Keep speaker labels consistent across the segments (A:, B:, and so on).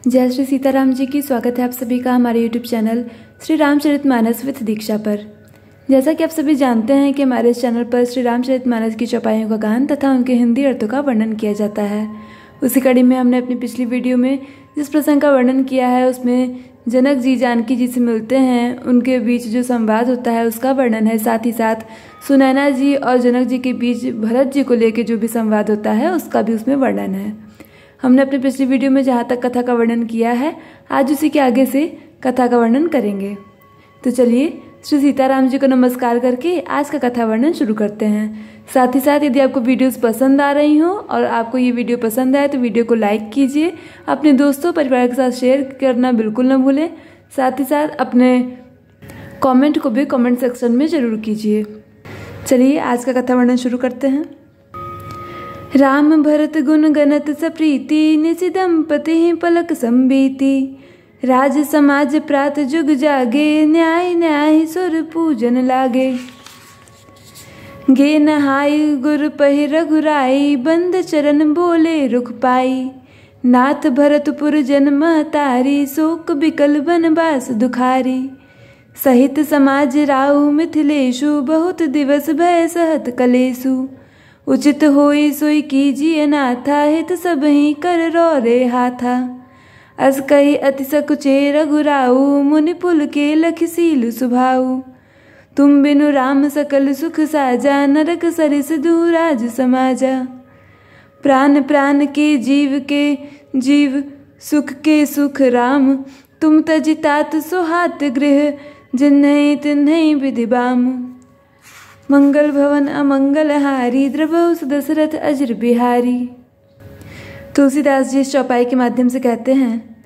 A: जय श्री सीताराम जी की। स्वागत है आप सभी का हमारे YouTube channel Shri Ramcharitmanas with Diksha पर। जैसा कि आप सभी जानते हैं कि हमारे इस चैनल पर श्री रामचरितमानस की चौपाइयों का गान तथा उनके हिंदी अर्थों का वर्णन किया जाता है। उसी कड़ी में हमने अपनी पिछली वीडियो में जिस प्रसंग का वर्णन किया है उसमें जनक जी जानकी जी से मिलते हैं, उनके बीच जो संवाद होता है उसका वर्णन है। साथ ही साथ सुनैना जी और जनक जी के बीच भरत जी को लेकर जो भी संवाद होता है उसका भी उसमें वर्णन है। हमने अपनी पिछली वीडियो में जहाँ तक कथा का वर्णन किया है, आज उसी के आगे से कथा का वर्णन करेंगे। तो चलिए श्री सीताराम जी को नमस्कार करके आज का कथा वर्णन शुरू करते हैं। साथ ही साथ यदि आपको वीडियोस पसंद आ रही हो और आपको ये वीडियो पसंद आए तो वीडियो को लाइक कीजिए, अपने दोस्तों परिवार के साथ शेयर करना बिल्कुल न भूलें। साथ ही साथ अपने कमेंट को भी कमेंट सेक्शन में ज़रूर कीजिए। चलिए आज का कथा वर्णन शुरू करते हैं। राम भरत गुण गणत सप्रीति, निशि दंपति पलक संबीति। राज समाज प्रात जुग जागे, न्याय न्याय सुर पूजन लागे। गे नहाई गुर पहि रघुराई, बंद चरण बोले रुख पाई। नाथ भरतपुर जन्म तारी, शोक बिकल बनवास दुखारी। सहित समाज राउ मिथिलेशु, बहुत दिवस भय सहत कलेसु। उचित होई सोई कीजिए नाथा, हित सबहि कर रौरे हाथा। अस कही अति सकुचे रघुराऊ, मुनि पुल के लखसील सुभाऊ। तुम बिनु राम सकल सुख साजा, नरक सरिस दूराज समाजा। प्राण प्राण के जीव सुख के सुख राम। तुम तजितात सुहात गृह, जिन्है तिन्है विधि बाम। मंगल भवन अमंगल हारी, द्रवहु दशरथ अजर बिहारी। तुलसीदास जी इस चौपाई के माध्यम से कहते हैं,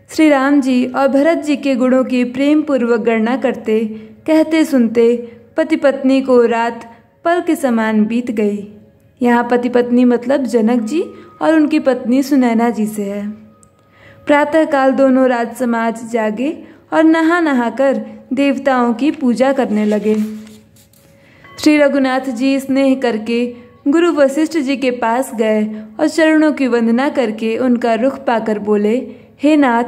A: श्री राम जी और भरत जी के गुणों की प्रेम पूर्वक गणना करते कहते सुनते पति पत्नी को रात पल के समान बीत गई। यहाँ पति पत्नी मतलब जनक जी और उनकी पत्नी सुनैना जी से है। प्रातःकाल दोनों राज समाज जागे और नहा नहा कर देवताओं की पूजा करने लगे। श्री रघुनाथ जी स्नेह करके गुरु वशिष्ठ जी के पास गए और चरणों की वंदना करके उनका रुख पाकर बोले, हे नाथ,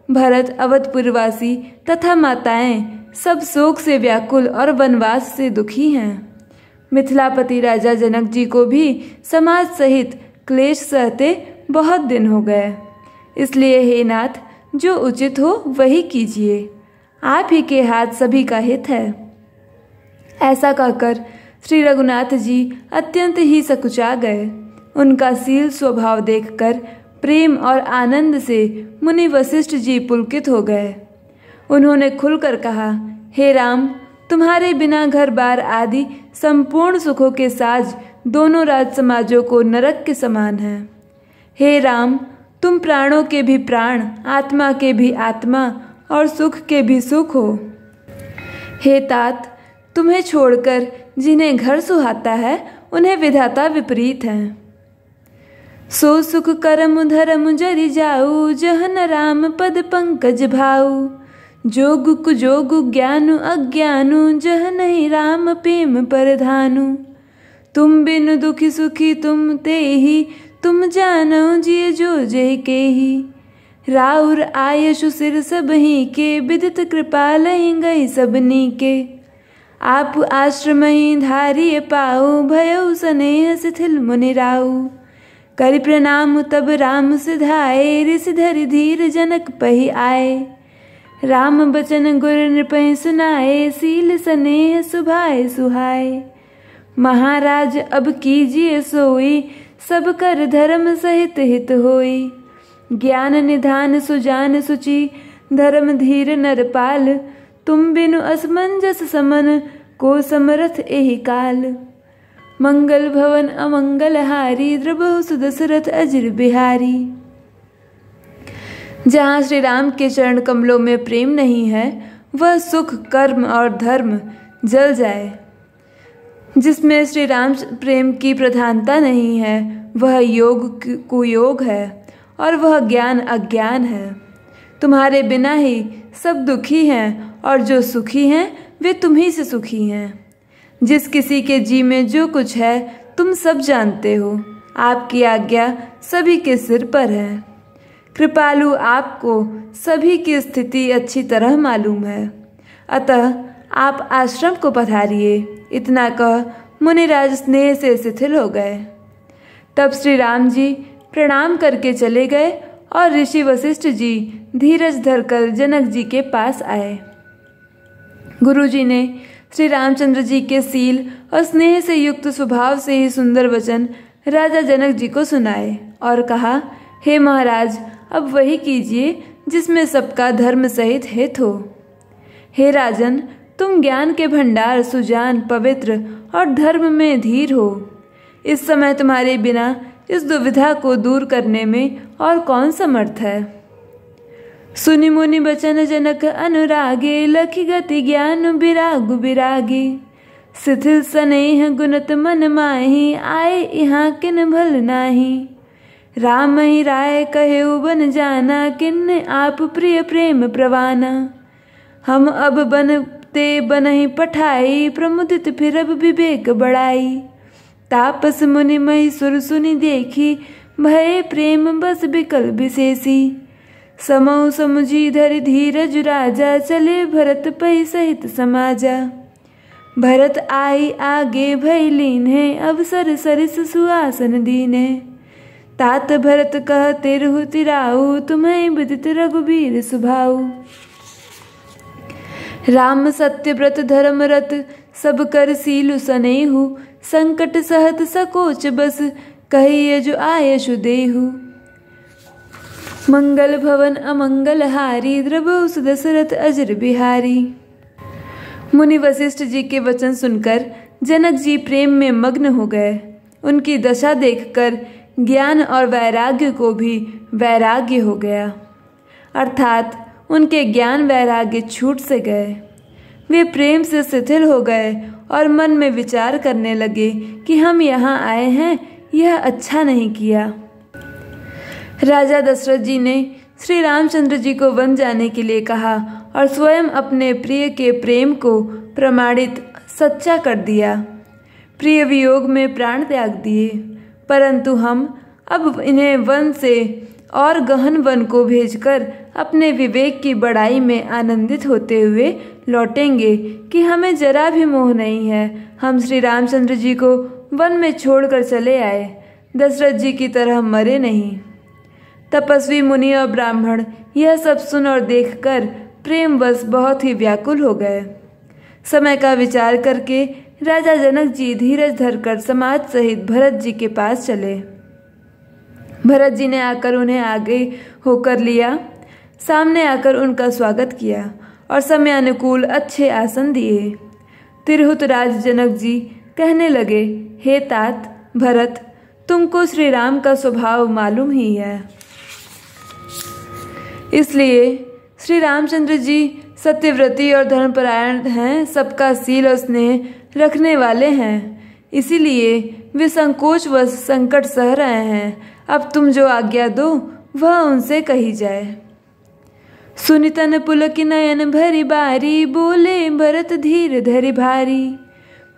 A: भरत अवधपुरवासी तथा माताएं सब शोक से व्याकुल और वनवास से दुखी हैं। मिथिलापति राजा जनक जी को भी समाज सहित क्लेश सहते बहुत दिन हो गए। इसलिए हे नाथ, जो उचित हो वही कीजिए, आप ही के हाथ सभी का हित है। ऐसा कहकर श्री रघुनाथ जी अत्यंत ही सकुचा गए। उनका शील स्वभाव देखकर प्रेम और आनंद से मुनि वशिष्ठ जी पुलकित हो गए। उन्होंने खुलकर कहा, हे राम, तुम्हारे बिना घर बार आदि संपूर्ण सुखों के साज दोनों राज समाजों को नरक के समान हैं। हे राम, तुम प्राणों के भी प्राण, आत्मा के भी आत्मा और सुख के भी सुख हो। हे तात, तुम्हें छोड़कर जिन्हें घर सुहाता है उन्हें विधाता विपरीत हैं। सो सुख करम धर्म जरि जाऊ, जहन राम पद पंकज भाऊ। जोग कुजोग ज्ञानु अज्ञानु, जह नहीं राम प्रेम परधानु। तुम बिनु दुखी सुखी तुम ते ही, तुम जानो जिय जो जय के ही। राउर आयशु सिर सबही के, विदित कृपा लहि गई सबनी के। आप आश्रमहि धारिय पाऊ, भयउ स्नेह शिथिल मुनि राऊ। करि प्रणाम तब राम सिधाए, ऋषि धरि धीर जनक पहि आए। राम बचन गुर नृपहि सुनाए, शील स्नेह सुभाए सुहाए। महाराज अब कीजिए सोई, सब कर धर्म सहित हित होई। ज्ञान निधान सुजान सुचि, धर्म धीर नरपाल। तुम बिनु असमंजस समन, को समरथ एहि काल। मंगल भवन अमंगल हारी, द्रवहु दशरथ अजर बिहारी। जहाँ श्री राम के चरण कमलों में प्रेम नहीं है, वह सुख कर्म और धर्म जल जाए। जिसमें श्री राम प्रेम की प्रधानता नहीं है, वह योग कुयोग है और वह ज्ञान अज्ञान है। तुम्हारे बिना ही सब दुखी हैं और जो सुखी हैं वे तुम्ही से सुखी हैं। जिस किसी के जी में जो कुछ है तुम सब जानते हो। आपकी आज्ञा सभी के सिर पर है। कृपालु आपको सभी की स्थिति अच्छी तरह मालूम है, अतः आप आश्रम को पधारिए। इतना कह मुनिराज स्नेह से शिथिल हो गए। तब श्री राम जी प्रणाम करके चले गए और ऋषि वशिष्ठ जी धीरज धरकर जनक जी के पास आए। गुरुजी ने श्री रामचंद्र जी के सील और स्नेह से युक्त स्वभाव से ही सुंदर वचन राजा जनक जी को सुनाए और कहा, हे महाराज, अब वही कीजिए जिसमें सबका धर्म सहित हित हो। हे राजन, तुम ज्ञान के भंडार, सुजान, पवित्र और धर्म में धीर हो। इस समय तुम्हारे बिना इस दुविधा को दूर करने में और कौन समर्थ है। सुनि मुनि बचन जनक अनुरागे, लखि गति ज्ञान बिरागु बिरागी। शिथिल स्नेह गुणत मन माहि, आए यहाँ किन भल नाही। राम ही राय कहेउ बन जाना, किन आप प्रिय प्रेम प्रवाना। हम अब बनते बनहि पठाई, प्रमुदित फिर अब विवेक बढ़ाई। तापस मुनि मही सुर सुनि देखी, भय प्रेम बस बिकल विशेषी। समौ समुझी धरि धीरज राजा, चले भरत पै सहित समाजा। भरत आई आगे भय लीन्हे, अवसर सरिस सुआसन दीने। तात भरत कहते रहु तिराऊ, तुम्हें विदित रघुबीर सुभाऊ। राम सत्य व्रत धर्म रत, सब कर सीलु सनेहु। संकट सहत सकोच बस, कहिए जो आयशु देहु। मंगल भवन अमंगल हारी, द्रबहु दशरथ अजर बिहारी। मुनि वशिष्ठ जी के वचन सुनकर जनक जी प्रेम में मग्न हो गए। उनकी दशा देखकर ज्ञान और वैराग्य को भी वैराग्य हो गया, अर्थात उनके ज्ञान वैराग्य छूट से गए। वे प्रेम से शिथिल हो गए और मन में विचार करने लगे कि हम यहाँ आए हैं, यह अच्छा नहीं किया। राजा दशरथ जी ने श्री रामचंद्र जी को वन जाने के लिए कहा और स्वयं अपने प्रिय के प्रेम को प्रमाणित सच्चा कर दिया। प्रिय वियोग में प्राण त्याग दिए, परंतु हम अब इन्हें वन से और गहन वन को भेजकर अपने विवेक की बड़ाई में आनंदित होते हुए लौटेंगे कि हमें जरा भी मोह नहीं है। हम श्री रामचंद्र जी को वन में छोड़कर चले आए, दशरथ जी की तरह मरे नहीं। तपस्वी मुनि और ब्राह्मण यह सब सुन और देखकर प्रेमवश बहुत ही व्याकुल हो गए। समय का विचार करके राजा जनक जी धीरज धरकर समाज सहित भरत जी के पास चले। भरत जी ने आकर उन्हें आगे होकर लिया, सामने आकर उनका स्वागत किया और समय अनुकूल अच्छे आसन दिए। तिरहुत राज जनक जी कहने लगे, हे तात भरत, तुमको श्री राम का स्वभाव मालूम ही है, इसलिए श्री रामचंद्र जी सत्यव्रती और धर्मपरायण हैं, सबका सील और स्नेह रखने वाले हैं, इसीलिए वे संकोचवश संकट सह रहे हैं। अब तुम जो आज्ञा दो वह उनसे कही जाए। सुनितन पुलक नयन भरी बारी, बोले भरत धीर धरि भारी।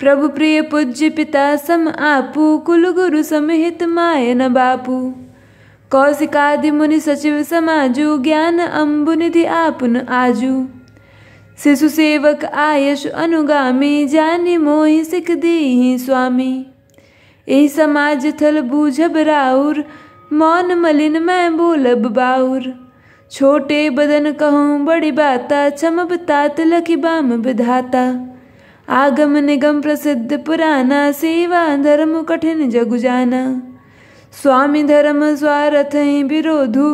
A: प्रभु प्रिय पूज्य पिता सम आपू, कुल गुरु समिहित माय न बापू। कौशिकादि मुनि सचिव समाजु, ज्ञान अम्बु निधि आपुन आजू। शिशु सेवक आयश अनुगामी, जानि मोहि सिख दीहि स्वामी। एहि समाज थल बूझब राउर, मौन मलिन मैं बोलब बाउर। छोटे बदन कहूँ बड़ी बाता, क्षमब तात लखि बाम विधाता। आगम निगम प्रसिद्ध पुराना, सेवा धर्म कठिन जगु जाना। स्वामी धर्म स्वार्थ विरोधु,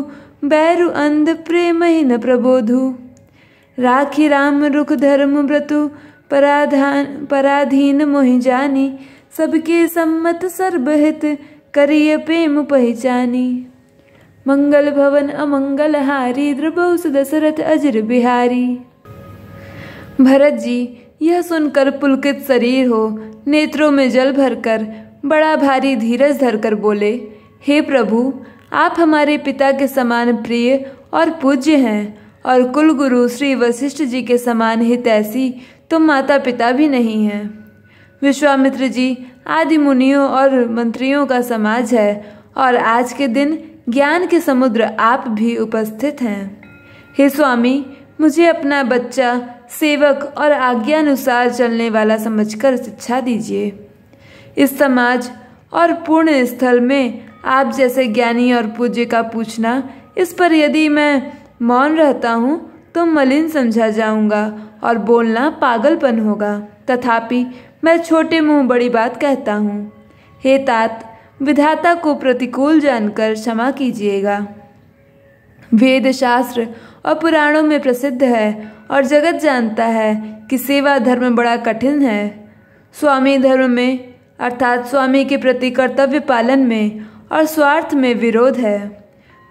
A: बैरु अंध प्रेम ही न प्रबोधु। राखी राम रुख धर्म व्रतु, पराधीन मोहि जानी। सबके सम्मत सर्वहित, करिय प्रेम पहचानी। मंगल भवन अमंगल हारी, द्रबहु दशरथ अजर बिहारी। भरत जी यह सुनकर पुलकित शरीर हो, नेत्रों में जल भरकर बड़ा भारी धीरज धरकर बोले, हे प्रभु, आप हमारे पिता के समान प्रिय और पूज्य हैं और कुलगुरु श्री वशिष्ठ जी के समान हितैषी तुम माता पिता भी नहीं हैं। विश्वामित्र जी आदि मुनियों और मंत्रियों का समाज है और आज के दिन ज्ञान के समुद्र आप भी उपस्थित हैं। हे स्वामी, मुझे अपना बच्चा, सेवक और आज्ञानुसार चलने वाला समझकर शिक्षा दीजिए। इस समाज और पूर्ण स्थल में आप जैसे ज्ञानी और पूज्य का पूछना, इस पर यदि मैं मौन रहता हूँ तो मलिन समझा जाऊंगा और बोलना पागलपन होगा। तथापि मैं छोटे मुंह बड़ी बात कहता हूँ। हे तात, विधाता को प्रतिकूल जानकर क्षमा कीजिएगा। वेद शास्त्र और पुराणों में प्रसिद्ध है और जगत जानता है कि सेवा धर्म बड़ा कठिन है। स्वामी धर्म में अर्थात स्वामी के प्रति कर्तव्य पालन में और स्वार्थ में विरोध है।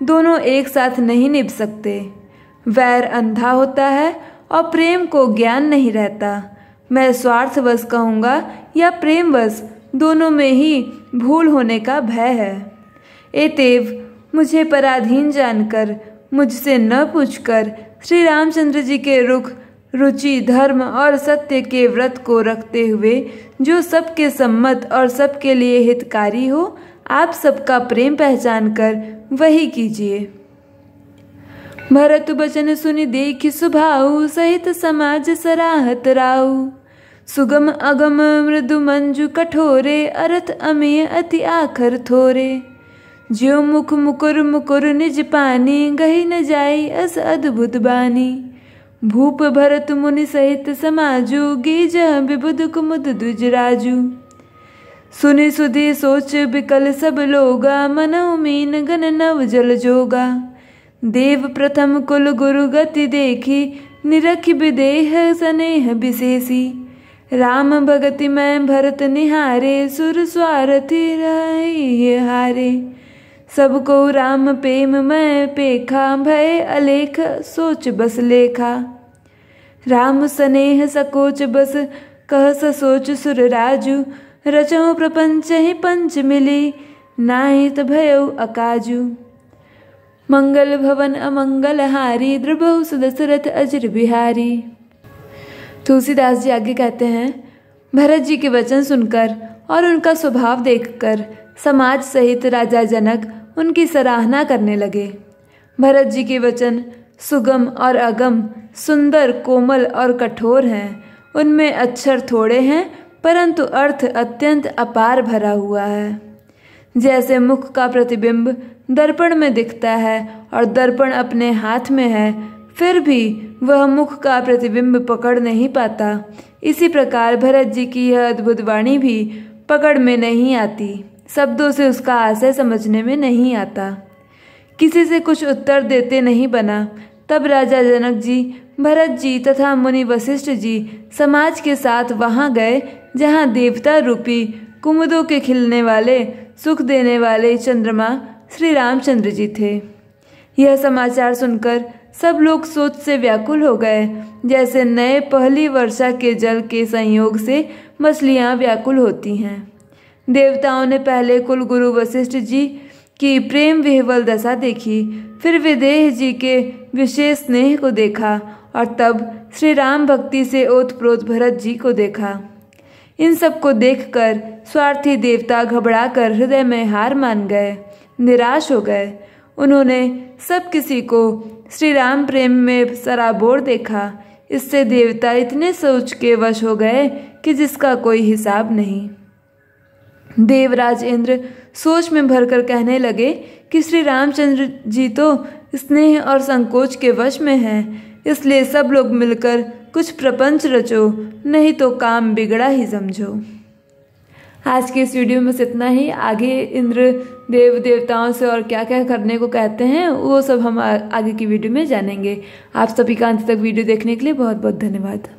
A: दोनों एक साथ नहीं निभ सकते। वैर अंधा होता है और प्रेम को ज्ञान नहीं रहता। मैं स्वार्थवश कहूँगा या प्रेमवश, दोनों में ही भूल होने का भय है। एतेव मुझे पराधीन जानकर, मुझसे न पूछकर श्री रामचंद्र जी के रुख, रुचि, धर्म और सत्य के व्रत को रखते हुए जो सबके सम्मत और सबके लिए हितकारी हो, आप सबका प्रेम पहचान कर वही कीजिए। भरत बचन सुनि देखि सुभाऊ, सहित समाज सराहत राऊ। सुगम अगम मृदु मंजु कठोरे, अरथ अमीय अति आखर थोरे। ज्यो मुख मुकुर मुकुर निज पानी, गही न जाई अस अद्भुत बानी। भूप भरत मुनि सहित समाजू, गीजह विबुध कुमुद द्विज राजू। सुनि सुधि सोच बिकल सब लोगा, मनहु मीन गन नव जल जोगा। देव प्रथम कुल गुरु गति देखी, निरखि विदेह स्नेह विशेषी। राम भगति मैं भरत निहारे, सुर स्वारथी रही हारे। सबको राम प्रेम मैं पेखा, भय अलेख सोच बस लेखा। राम स्नेह सकोच बस कह ससोच सुर राजू। रचहु प्रपंच ही पंच मिली, नाहित भयउ अकाजू। मंगल भवन अमंगल हारी, द्रबहु सुदशरथ अजर बिहारी। तुलसीदास जी आगे कहते हैं, भरत जी के वचन सुनकर और उनका स्वभाव देखकर समाज सहित राजा जनक उनकी सराहना करने लगे। भरत जी के वचन सुगम और अगम, सुंदर, कोमल और कठोर हैं। उनमें अक्षर थोड़े हैं परंतु अर्थ अत्यंत अपार भरा हुआ है। जैसे मुख का प्रतिबिंब दर्पण में दिखता है और दर्पण अपने हाथ में है, फिर भी वह मुख का प्रतिबिंब पकड़ नहीं पाता, इसी प्रकार भरत जी की यह अद्भुत वाणी भी पकड़ में नहीं आती। शब्दों से उसका आशय समझने में नहीं आता। किसी से कुछ उत्तर देते नहीं बना। तब राजा जनक जी, भरत जी तथा मुनि वशिष्ठ जी समाज के साथ वहां गए जहां देवता रूपी कुमुदों के खिलने वाले, सुख देने वाले चंद्रमा श्री रामचंद्र जी थे। यह समाचार सुनकर सब लोग सोच से व्याकुल हो गए, जैसे नए पहली वर्षा के जल के संयोग से मछलियां व्याकुल होती हैं। देवताओं ने पहले कुल गुरु वशिष्ठ जी की प्रेम विह्वल दशा देखी, फिर विदेह जी के विशेष स्नेह को देखा और तब श्री राम भक्ति से ओतप्रोत भरत जी को देखा। इन सब को देखकर स्वार्थी देवता घबराकर हृदय में हार मान गए, निराश हो गए। उन्होंने सब किसी को श्री राम प्रेम में सराबोर देखा। इससे देवता इतने सोच के वश हो गए कि जिसका कोई हिसाब नहीं। देवराज इंद्र सोच में भरकर कहने लगे कि श्री रामचंद्र जी तो स्नेह और संकोच के वश में हैं, इसलिए सब लोग मिलकर कुछ प्रपंच रचो, नहीं तो काम बिगड़ा ही समझो। आज के इस वीडियो में बस इतना ही। आगे इंद्र देव देवताओं से और क्या क्या करने को कहते हैं वो सब हम आगे की वीडियो में जानेंगे। आप सभी का अंत तक वीडियो देखने के लिए बहुत बहुत धन्यवाद।